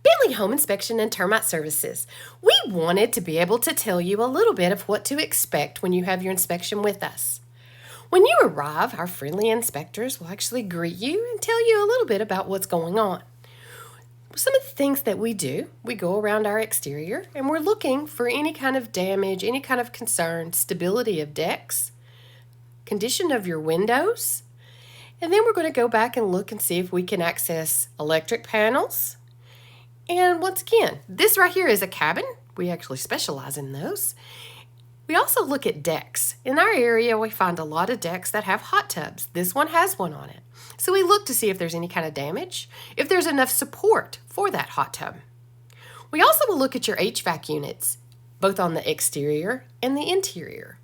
Bentley Home Inspection and Termite Services. We wanted to be able to tell you a little bit of what to expect when you have your inspection with us. When you arrive, our friendly inspectors will actually greet you and tell you a little bit about what's going on. Some of the things that we do, we go around our exterior and we're looking for any kind of damage, any kind of concern, stability of decks, condition of your windows, and then we're going to go back and look and see if we can access electric panels. And once again, this right here is a cabin. We actually specialize in those. We also look at decks. In our area, we find a lot of decks that have hot tubs. This one has one on it. So we look to see if there's any kind of damage, if there's enough support for that hot tub. We also will look at your HVAC units, both on the exterior and the interior.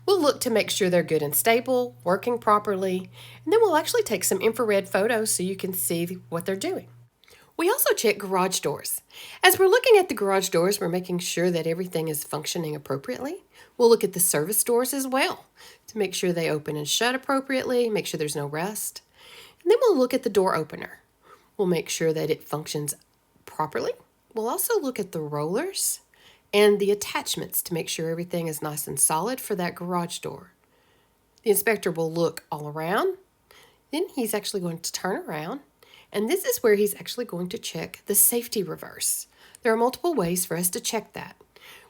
We'll look to make sure they're good and stable, working properly, and then we'll actually take some infrared photos so you can see what they're doing. We also check garage doors. As we're looking at the garage doors, we're making sure that everything is functioning appropriately. We'll look at the service doors as well to make sure they open and shut appropriately, make sure there's no rust. And then we'll look at the door opener. We'll make sure that it functions properly. We'll also look at the rollers and the attachments to make sure everything is nice and solid for that garage door. The inspector will look all around. Then he's actually going to turn around. And this is where he's actually going to check the safety reverse. There are multiple ways for us to check that.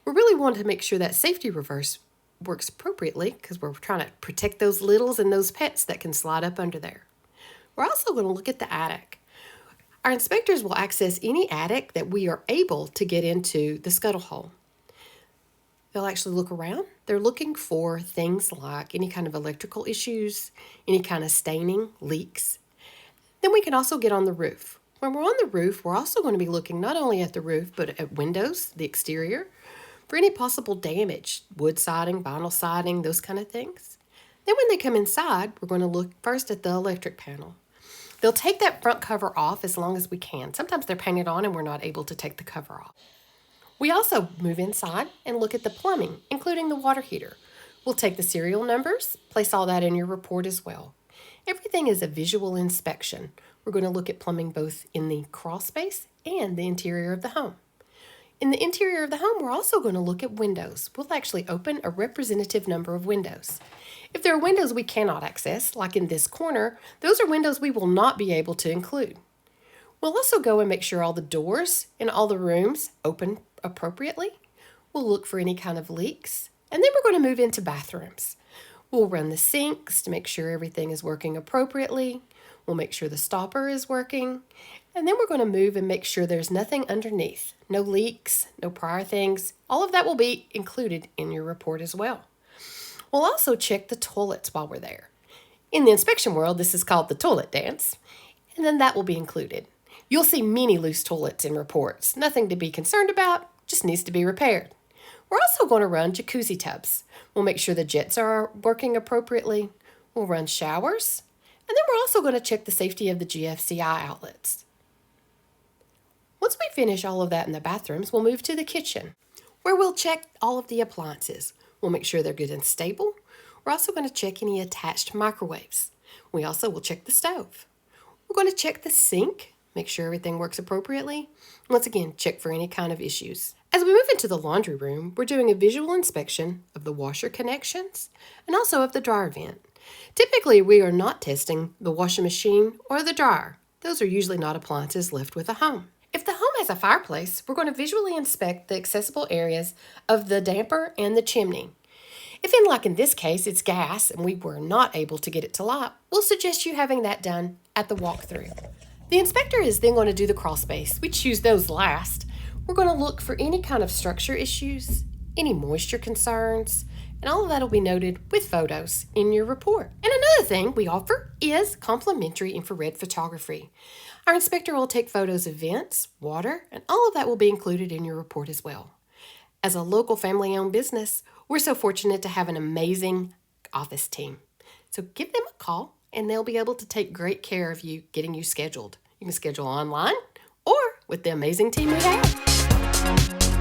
We really want to make sure that safety reverse works appropriately because we're trying to protect those littles and those pets that can slide up under there. We're also going to look at the attic. Our inspectors will access any attic that we are able to get into the scuttle hole. They'll actually look around. They're looking for things like any kind of electrical issues, any kind of staining, leaks. Then we can also get on the roof. When we're on the roof, we're also going to be looking not only at the roof, but at windows, the exterior, for any possible damage, wood siding, vinyl siding, those kind of things. Then when they come inside, we're going to look first at the electric panel. They'll take that front cover off as long as we can. Sometimes they're painted on and we're not able to take the cover off. We also move inside and look at the plumbing, including the water heater. We'll take the serial numbers, place all that in your report as well. Everything is a visual inspection. We're going to look at plumbing both in the crawl space and the interior of the home. In the interior of the home, we're also going to look at windows. We'll actually open a representative number of windows. If there are windows we cannot access, like in this corner, those are windows we will not be able to include. We'll also go and make sure all the doors in all the rooms open appropriately. We'll look for any kind of leaks, and then we're going to move into bathrooms. We'll run the sinks to make sure everything is working appropriately. We'll make sure the stopper is working. And then we're going to move and make sure there's nothing underneath. No leaks, no prior things. All of that will be included in your report as well. We'll also check the toilets while we're there. In the inspection world, this is called the toilet dance. And then that will be included. You'll see many loose toilets in reports. Nothing to be concerned about, just needs to be repaired. We're also going to run jacuzzi tubs. We'll make sure the jets are working appropriately. We'll run showers. And then we're also going to check the safety of the GFCI outlets. Once we finish all of that in the bathrooms, we'll move to the kitchen, where we'll check all of the appliances. We'll make sure they're good and stable. We're also going to check any attached microwaves. We also will check the stove. We're going to check the sink, make sure everything works appropriately. Once again, check for any kind of issues. As we move into the laundry room, we're doing a visual inspection of the washer connections and also of the dryer vent. Typically, we are not testing the washing machine or the dryer. Those are usually not appliances left with a home. If the home has a fireplace, we're going to visually inspect the accessible areas of the damper and the chimney. If like in this case, it's gas and we were not able to get it to light, we'll suggest you having that done at the walkthrough. The inspector is then going to do the crawl space. We choose those last. We're going to look for any kind of structure issues, any moisture concerns, and all of that will be noted with photos in your report. And another thing we offer is complimentary infrared photography. Our inspector will take photos of vents, water, and all of that will be included in your report as well. As a local family-owned business, we're so fortunate to have an amazing office team. So give them a call and they'll be able to take great care of you, getting you scheduled. You can schedule online or with the amazing team we have.